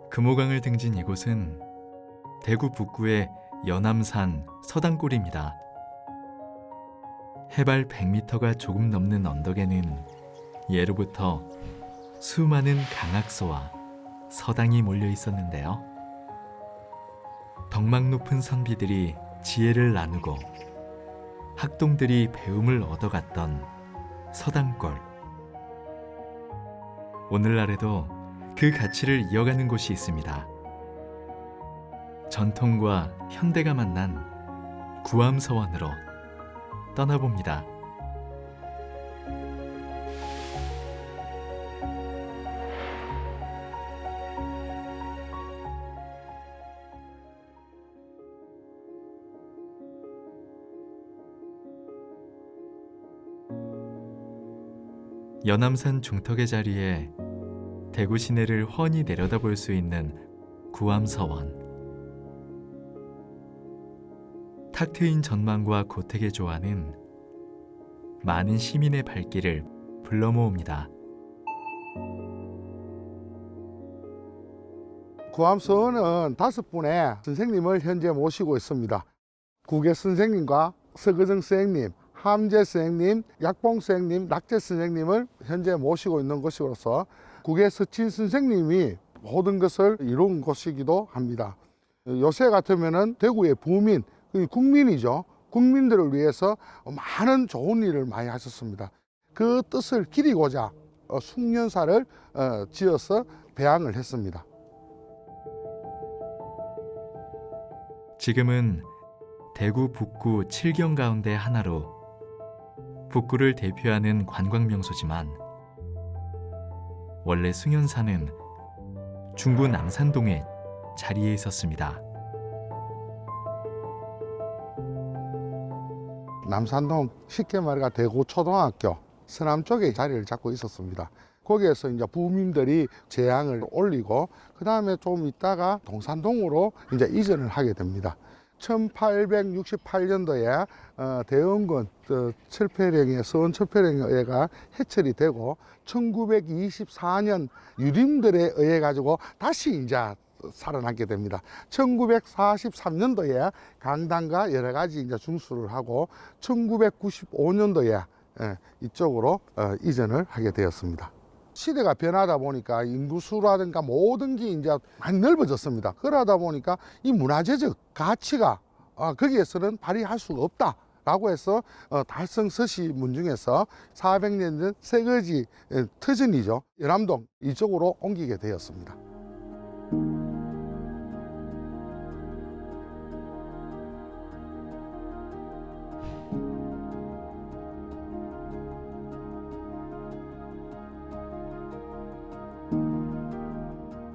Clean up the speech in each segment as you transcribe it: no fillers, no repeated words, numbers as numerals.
금호강을 등진 이곳은 대구 북구의 연암산 서당골입니다. 해발 100m가 조금 넘는 언덕에는 예로부터 수많은 강악소와 서당이 몰려 있었는데요. 덕망 높은 선비들이 지혜를 나누고 학동들이 배움을 얻어갔던 서당골. 오늘날에도 그 가치를 이어가는 곳이 있습니다. 전통과 현대가 만난 구암서원으로 떠나봅니다. 연암산 중턱의 자리에 대구 시내를 훤히 내려다볼 수 있는 구암서원. 탁 트인 전망과 고택의 조화는 많은 시민의 발길을 불러 모읍니다. 구암서원은 5분의 선생님을 현재 모시고 있습니다. 국외 선생님과 서거정 선생님, 함재 선생님, 약봉 선생님, 낙재 선생님을 현재 모시고 있는 곳으로서 국외 서친 선생님이 모든 것을 이룬 곳이기도 합니다. 요새 같으면은 대구의 부민, 국민이죠. 국민들을 위해서 많은 좋은 일을 많이 하셨습니다. 그 뜻을 기리고자 숙련사를 지어서 배양을 했습니다. 지금은 대구 북구 7경 가운데 하나로 북구를 대표하는 관광 명소지만 원래 숭연사는 중구 남산동에 자리해 있었습니다. 남산동 쉽게 말해 대구 초등학교 서남 쪽에 자리를 잡고 있었습니다. 거기에서 이제 부민들이 재앙을 올리고 그 다음에 좀 있다가 동산동으로 이제 이전을 하게 됩니다. 1868년도에 대원군 철폐령에 서원 철폐령에 의해가 해철이 되고 1924년 유림들에 의해 가지고 다시 이제 살아나게 됩니다. 1943년도에 강당과 여러 가지 이제 중수를 하고 1995년도에 이쪽으로 이전을 하게 되었습니다. 시대가 변하다 보니까 인구수라든가 모든 게 이제 많이 넓어졌습니다. 그러다 보니까 이 문화재적 가치가 거기에서는 발휘할 수가 없다라고 해서 달성 서시 문중에서 400년 전 새거지 터전이죠. 연암동 이쪽으로 옮기게 되었습니다.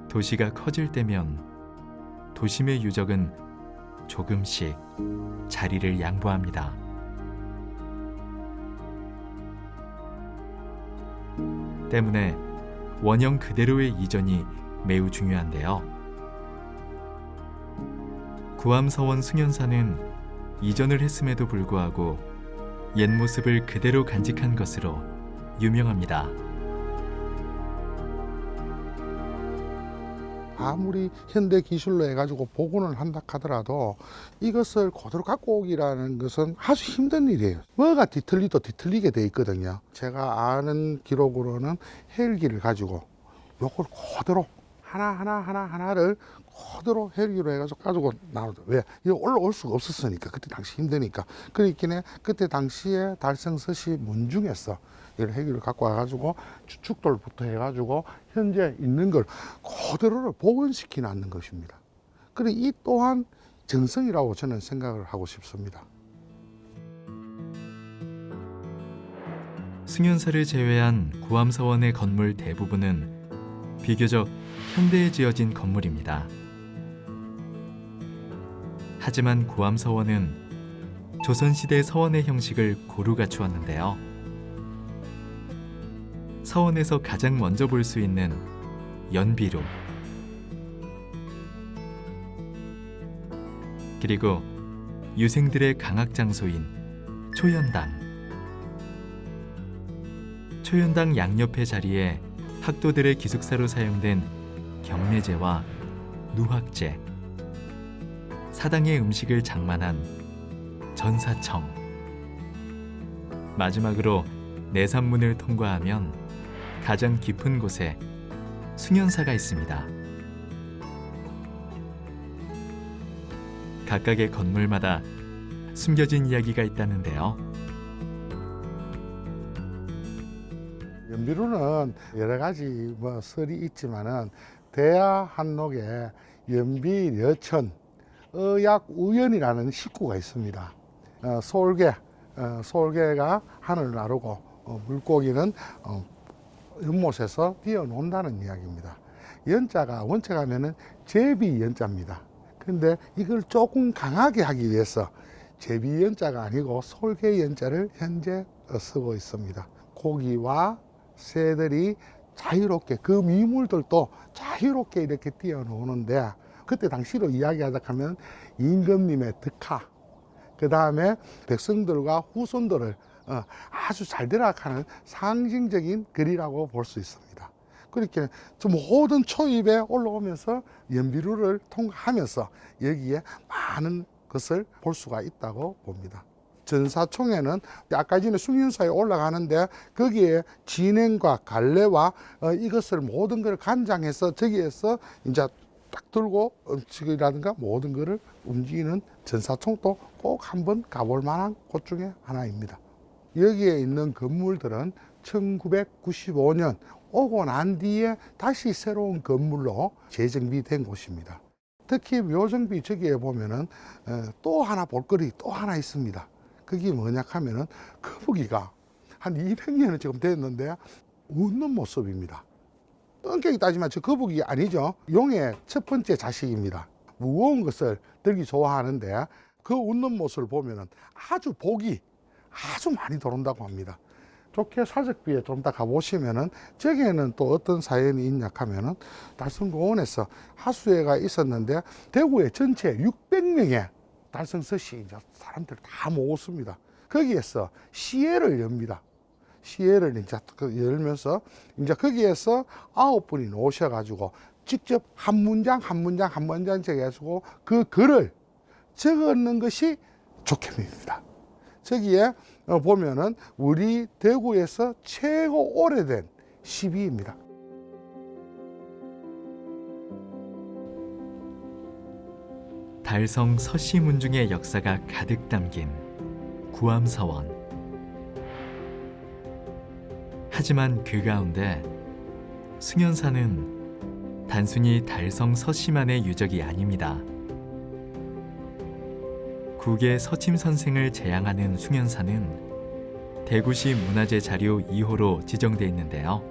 도시가 커질 때면 도심의 유적은 조금씩 자리를 양보합니다. 때문에 원형 그대로의 이전이 매우 중요한데요. 구암서원 숭연사는 이전을 했음에도 불구하고 옛 모습을 그대로 간직한 것으로 유명합니다. 아무리 현대 기술로 해가지고 복원을 한다 하더라도 이것을 그대로 갖고 오기라는 것은 아주 힘든 일이에요. 뭐가 뒤틀리도 뒤틀리게 돼 있거든요. 제가 아는 기록으로는 헬기를 가지고 요걸 그대로 하나를 그대로 헬기로 해가지고 나오죠. 왜? 이거 올라올 수가 없었으니까. 그때 당시 힘드니까. 그렇기에 그때 당시에 달성서시 문중에서 이걸 헬기를 갖고 와가지고 추측돌부터 해가지고 현재 있는 걸 그대로를 복원시켜 놨는 것입니다. 그래 이 또한 정성이라고 저는 생각을 하고 싶습니다. 숭연사를 제외한 구암서원의 건물 대부분은 비교적 현대에 지어진 건물입니다. 하지만 구암서원은 조선시대 서원의 형식을 고루 갖추었는데요. 서원에서 가장 먼저 볼 수 있는 연비루, 그리고 유생들의 강학 장소인 초연당. 초연당 양옆의 자리에 학도들의 기숙사로 사용된 경례제와 누학제, 사당의 음식을 장만한 전사청, 마지막으로 내산문을 통과하면 가장 깊은 곳에 숭연사가 있습니다. 각각의 건물마다 숨겨진 이야기가 있다는데요. 연비루는 여러 가지 설이 있지만은 대하 한록에 연비여천 의약우연이라는 식구가 있습니다. 솔개가 하늘을 나르고 물고기는 연못에서 뛰어논다는 이야기입니다. 연자가 원체 가면은 제비 연자입니다. 근데 이걸 조금 강하게 하기 위해서 제비 연자가 아니고 솔개 연자를 현재 쓰고 있습니다. 고기와 새들이 자유롭게, 그 미물들도 자유롭게 이렇게 뛰어노는데, 그때 당시로 이야기하자 하면 임금님의 덕화, 그 다음에 백성들과 후손들을 아주 잘 되라하는 상징적인 글이라고 볼 수 있습니다. 그렇게 모든 초입에 올라오면서 연비루를 통과하면서 여기에 많은 것을 볼 수가 있다고 봅니다. 전사총회는 아까 전에 숭윤사에 올라가는데 거기에 진행과 갈래와 이것을 모든 걸 간장해서 저기에서 이제 딱 들고 음식이라든가 모든 것을 움직이는 전사총도 꼭 한번 가볼 만한 곳 중에 하나입니다. 여기에 있는 건물들은 1995년 오고 난 뒤에 다시 새로운 건물로 재정비된 곳입니다. 특히 묘정비 저기에 보면은 또 하나 볼거리 또 하나 있습니다. 그게 뭐냐 하면은 거북이가 한 200년은 지금 됐는데 웃는 모습입니다. 엄격히 따지면 저 거북이 아니죠. 용의 첫 번째 자식입니다. 무거운 것을 들기 좋아하는데 그 웃는 모습을 보면은 아주 복이 아주 많이 들어온다고 합니다. 좋게 사적비에 좀 더 가보시면은 저기에는 또 어떤 사연이 있냐 하면은 달성공원에서 하수회가 있었는데 대구에 전체 600명의 달성서시 이제 사람들 다 모았습니다. 거기에서 시회를 엽니다. 시회를 이제 열면서 이제 거기에서 9분이 오셔가지고 직접 한 문장 해가지고 그 글을 적었는 것이 족혐입니다. 저기에 보면은 우리 대구에서 최고 오래된 시비입니다. 달성 서시문중의 역사가 가득 담긴 구암서원. 하지만 그 가운데 숭연사는 단순히 달성 서시만의 유적이 아닙니다. 국의 서침 선생을 제양하는 숭연사는 대구시 문화재 자료 2호로 지정돼 있는데요.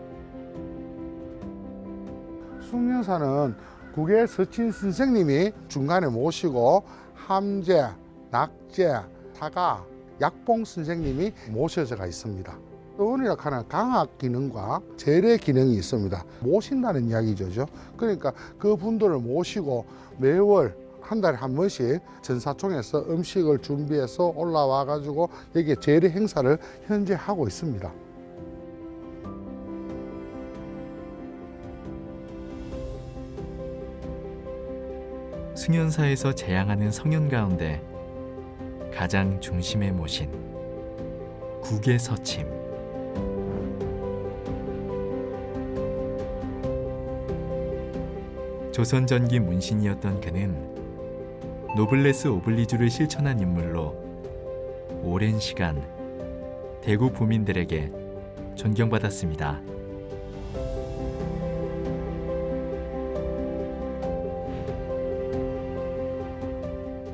숭연사는 국의 서침 선생님이 중간에 모시고 함재, 낙재, 사가, 약봉 선생님이 모셔져가 있습니다. 의원이라 하는 강학 기능과 재래 기능이 있습니다. 모신다는 이야기죠. 그러니까 그 분들을 모시고 매월 한 달에 한 번씩 전사총에서 음식을 준비해서 올라와 가지고 여기에 재래 행사를 현재 하고 있습니다. 숭연사에서 제양하는 성현 가운데 가장 중심에 모신 국의 서침. 조선 전기 문신이었던 그는 노블레스 오블리주를 실천한 인물로 오랜 시간 대구 부민들에게 존경받았습니다.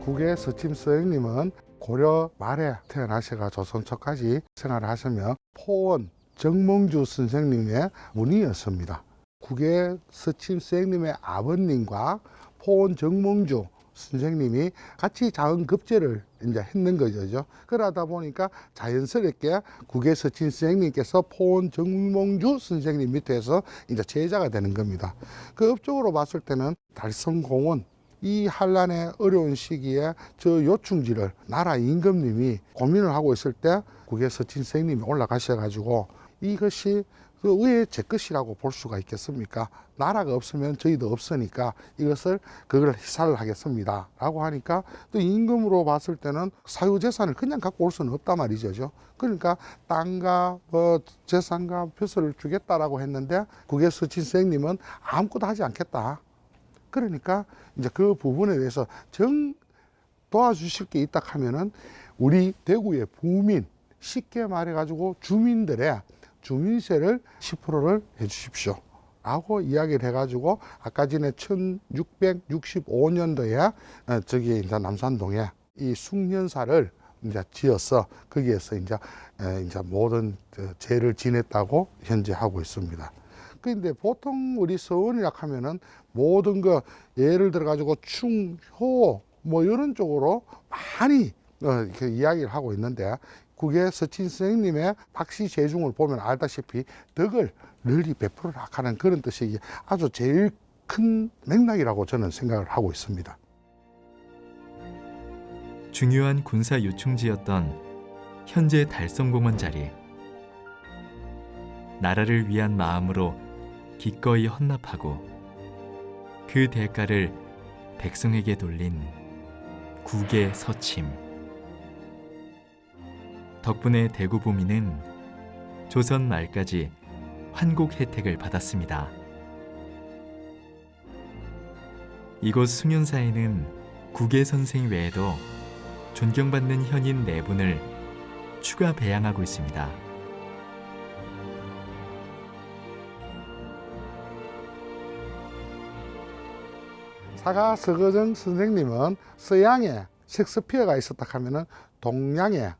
국의 서침 선생님은 고려 말에 태어나셔가 조선 초까지 생활을 하시며 포원 정몽주 선생님의 문의였습니다. 국의 서침 선생님의 아버님과 포원 정몽주 선생님이 같이 자원급제를 이제 했는 거죠. 그러다 보니까 자연스럽게 국외서친 선생님께서 포원 정몽주 선생님 밑에서 이제 제자가 되는 겁니다. 그 업적으로 봤을 때는 달성공원 이 한란의 어려운 시기에 저 요충지를 나라 임금님이 고민을 하고 있을 때 국외서친 선생님이 올라가셔가지고 이것이 그 왜 제 것이라고 볼 수가 있겠습니까? 나라가 없으면 저희도 없으니까 이것을 그걸 희사를 하겠습니다 라고 하니까 또 임금으로 봤을 때는 사유재산을 그냥 갖고 올 수는 없단 말이죠. 그러니까 땅과 재산과 벼슬을 주겠다라고 했는데 국외서친 선생님은 아무것도 하지 않겠다. 그러니까 이제 그 부분에 대해서 도와주실 게 있다 하면은 우리 대구의 부민, 쉽게 말해가지고 주민들의 주민세를 10%를 해주십시오 라고 이야기를 해가지고 아까 전에 1665년도에 저기 이제 남산동에 이 숭년사를 이제 지어서 거기에서 이제 모든 제를 지냈다고 현재 하고 있습니다. 근데 보통 우리 서원이라 하면은 모든 거 예를 들어 가지고 충, 효 뭐 이런 쪽으로 많이 이렇게 이야기를 하고 있는데 국외서친 선생님의 박씨 재중을 보면 알다시피 덕을 널리 베풀어라 하는 그런 뜻이 아주 제일 큰 맥락이라고 저는 생각을 하고 있습니다. 중요한 군사 요충지였던 현재 달성공원 자리. 나라를 위한 마음으로 기꺼이 헌납하고 그 대가를 백성에게 돌린 국외서침. 덕분에 대구 부민은 조선 말까지 환국 혜택을 받았습니다. 이곳 숭윤사에는 국외선생 외에도 존경받는 현인 4분을 추가 배양하고 있습니다. 사가 서거정 선생님은 서양에 셰익스피어가 있었다 하면은 동양에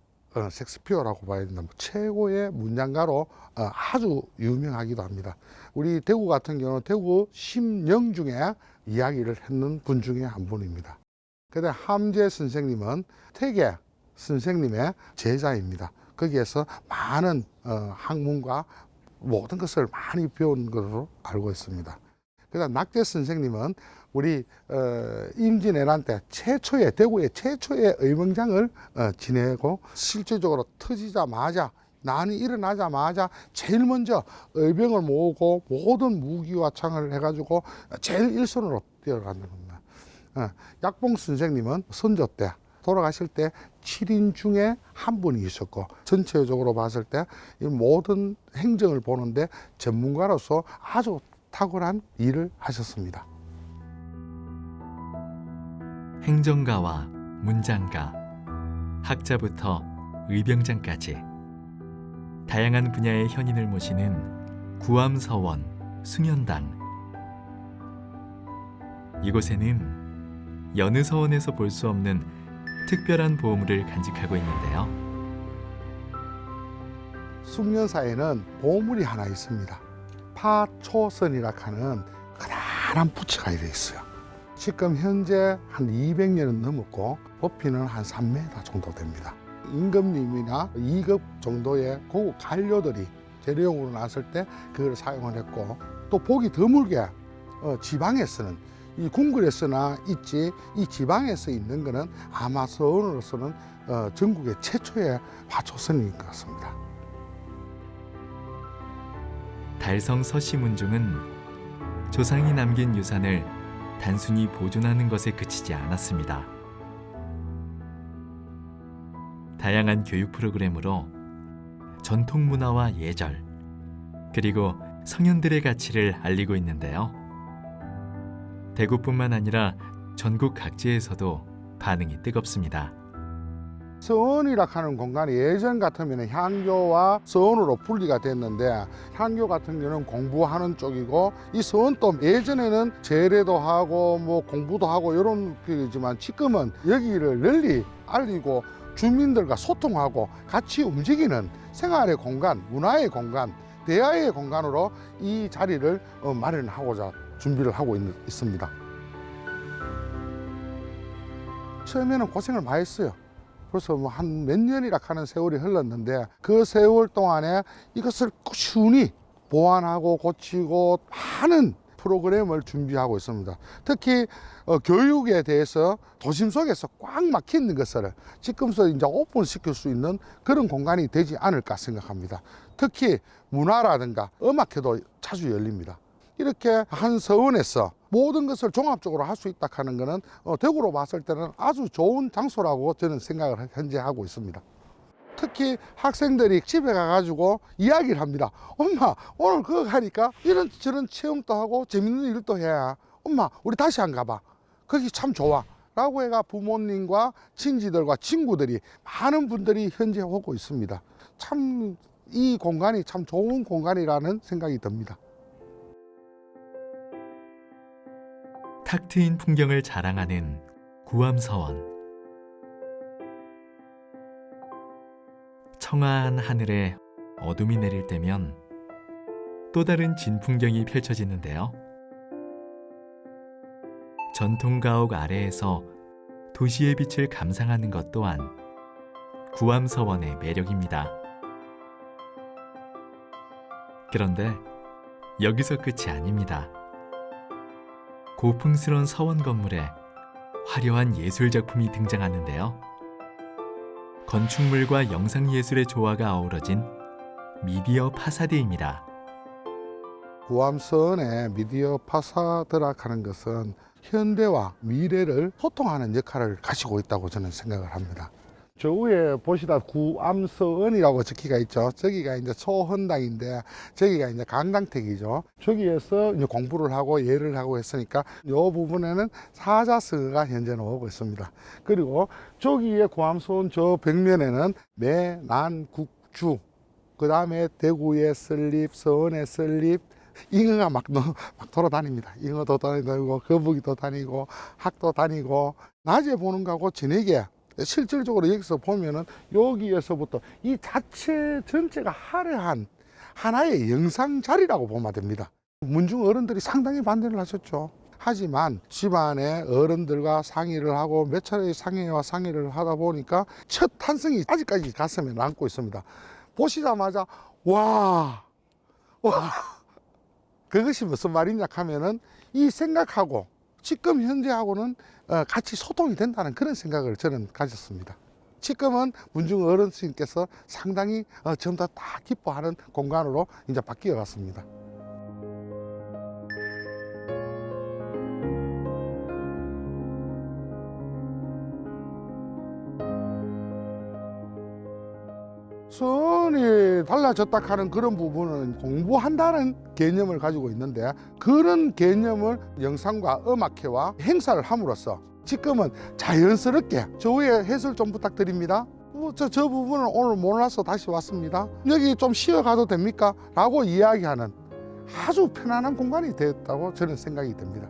셰익스피어라고 봐야 된다. 최고의 문장가로 아주 유명하기도 합니다. 우리 대구 같은 경우는 대구 심령 중에 이야기를 했는 분 중에 한 분입니다. 그다음 함재 선생님은 태계 선생님의 제자입니다. 거기에서 많은 학문과 모든 것을 많이 배운 것으로 알고 있습니다. 그다음 낙제 선생님은 우리 임진왜란 때 최초의 대구의 최초의 의병장을 지내고 실질적으로 터지자마자 난이 일어나자마자 제일 먼저 의병을 모으고 모든 무기와 창을 해가지고 제일 일선으로 뛰어가는 겁니다. 약봉 선생님은 선조 때 돌아가실 때 7인 중에 한 분이 있었고 전체적으로 봤을 때 이 모든 행정을 보는데 전문가로서 아주 탁월한 일을 하셨습니다. 행정가와 문장가, 학자부터 의병장까지 다양한 분야의 현인을 모시는 구암서원, 숭연당. 이곳에는 여느 서원에서 볼 수 없는 특별한 보물을 간직하고 있는데요. 숭년사에는 보물이 하나 있습니다. 파초선이라 하는 커다란 부처가 되어 있어요. 지금 현재 한 200년은 넘었고 높이는 한 3m 정도 됩니다. 임금님이나 2급 정도의 고급 관료들이 재래용으로 나왔을 때 그걸 사용을 했고 또 보기 드물게 지방에서는 이 궁궐에서나 있지 이 지방에서 있는 거는 아마 서원으로서는 전국의 최초의 화초선인 것 같습니다. 달성 서시문중은 조상이 남긴 유산을 단순히 보존하는 것에 그치지 않았습니다. 다양한 교육 프로그램으로 전통 문화와 예절, 그리고 성현들의 가치를 알리고 있는데요. 대구뿐만 아니라 전국 각지에서도 반응이 뜨겁습니다. 서원이라 하는 공간이 예전 같으면 향교와 서원으로 분리가 됐는데 향교 같은 경우는 공부하는 쪽이고 이 서원 또 예전에는 제례도 하고 뭐 공부도 하고 이런 길이지만 지금은 여기를 널리 알리고 주민들과 소통하고 같이 움직이는 생활의 공간, 문화의 공간, 대화의 공간으로 이 자리를 마련하고자 준비를 하고 있습니다. 처음에는 고생을 많이 했어요. 벌써 뭐 한 몇 년이라 하는 세월이 흘렀는데 그 세월 동안에 이것을 꾸준히 보완하고 고치고 많은 프로그램을 준비하고 있습니다. 특히 교육에 대해서 도심 속에서 꽉 막힌 것을 지금서 이제 오픈시킬 수 있는 그런 공간이 되지 않을까 생각합니다. 특히 문화라든가 음악회도 자주 열립니다. 이렇게 한 서원에서 모든 것을 종합적으로 할 수 있다 하는 것은 대구로 봤을 때는 아주 좋은 장소라고 저는 생각을 현재 하고 있습니다. 특히 학생들이 집에 가가지고 이야기를 합니다. 엄마, 오늘 그거 하니까 이런저런 체험도 하고 재밌는 일도 해야 엄마, 우리 다시 안 가봐. 거기 참 좋아. 라고 해가 부모님과 친지들과 친구들이 많은 분들이 현재 오고 있습니다. 참 이 공간이 참 좋은 공간이라는 생각이 듭니다. 탁 트인 풍경을 자랑하는 구암서원. 청아한 하늘에 어둠이 내릴 때면 또 다른 진풍경이 펼쳐지는데요. 전통 가옥 아래에서 도시의 빛을 감상하는 것 또한 구암서원의 매력입니다. 그런데 여기서 끝이 아닙니다. 고풍스러운 서원 건물에 화려한 예술 작품이 등장하는데요. 건축물과 영상예술의 조화가 어우러진 미디어 파사드입니다. 구암서원의 미디어 파사드라 하는 것은 현대와 미래를 소통하는 역할을 가지고 있다고 저는 생각을 합니다. 저 위에 보시다 구암서원이라고 적혀가 있죠. 저기가 이제 소헌당인데 저기가 이제 강당택이죠. 저기에서 이제 공부를 하고 예를 하고 했으니까 이 부분에는 사자성어가 현재는 오고 있습니다. 그리고 저기에 구암서원 저 벽면에는 매난국주, 그 다음에 대구의 설립, 서원의 설립, 잉어가 막 돌아다닙니다. 잉어도 다니고 거북이도 다니고 학도 다니고 낮에 보는 거하고 저녁에 실질적으로 여기서 보면은 여기에서부터 이 자체 전체가 화려한 하나의 영상 자리라고 보면 됩니다. 문중 어른들이 상당히 반대를 하셨죠. 하지만 집안의 어른들과 상의를 하고 몇 차례의 상의와 상의를 하다 보니까 첫 탄성이 아직까지 가슴에 남고 있습니다. 보시자마자 와 그것이 무슨 말이냐 하면은 이 생각하고 지금 현재하고는 같이 소통이 된다는 그런 생각을 저는 가졌습니다. 지금은 문중 어르신께서 상당히 전부 다 기뻐하는 공간으로 이제 바뀌어 갔습니다. 서원이 달라졌다 하는 그런 부분은 공부한다는 개념을 가지고 있는데 그런 개념을 영상과 음악회와 행사를 함으로써 지금은 자연스럽게 저 위에 해설 좀 부탁드립니다. 저 부분은 오늘 몰라서 다시 왔습니다. 여기 좀 쉬어가도 됩니까? 라고 이야기하는 아주 편안한 공간이 되었다고 저는 생각이 듭니다.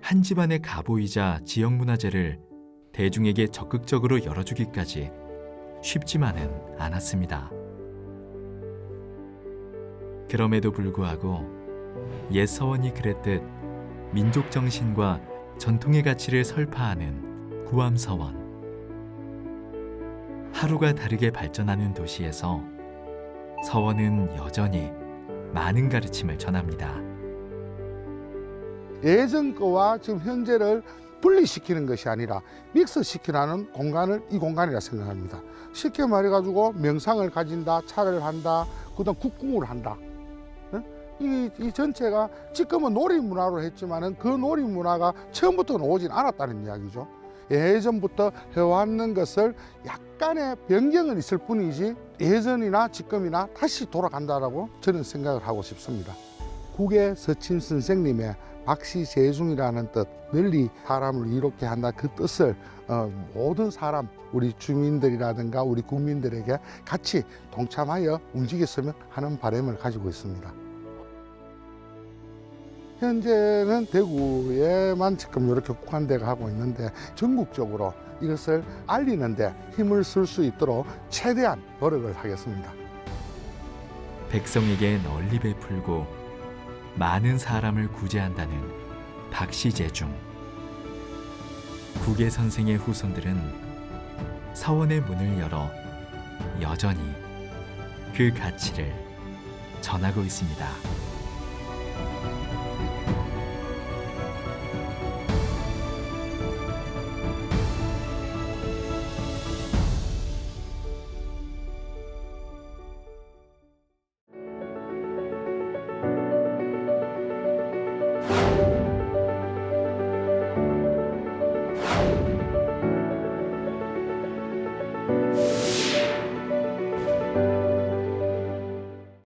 한 집안의 가보이자 지역문화재를 대중에게 적극적으로 열어주기까지 쉽지만은 않았습니다. 그럼에도 불구하고 옛 서원이 그랬듯 민족정신과 전통의 가치를 설파하는 구암서원. 하루가 다르게 발전하는 도시에서 서원은 여전히 많은 가르침을 전합니다. 예전 거와 지금 현재를 분리시키는 것이 아니라 믹스시키라는 공간을 이 공간이라 생각합니다. 쉽게 말해가지고 명상을 가진다, 차를 한다, 그다음 국궁을 한다. 이 전체가 지금은 놀이문화로 했지만은 그 놀이문화가 처음부터는 오진 않았다는 이야기죠. 예전부터 해왔는 것을 약간의 변경은 있을 뿐이지 예전이나 지금이나 다시 돌아간다라고 저는 생각을 하고 싶습니다. 국의 서친 선생님의 박시재중이라는 뜻, 널리 사람을 이롭게 한다 그 뜻을 모든 사람, 우리 주민들이라든가 우리 국민들에게 같이 동참하여 움직였으면 하는 바람을 가지고 있습니다. 현재는 대구에만 지금 이렇게 국한돼 가고 있는데 전국적으로 이것을 알리는데 힘을 쓸 수 있도록 최대한 노력을 하겠습니다. 백성에게 널리 베풀고 많은 사람을 구제한다는 박시재중. 국외 선생의 후손들은 사원의 문을 열어 여전히 그 가치를 전하고 있습니다.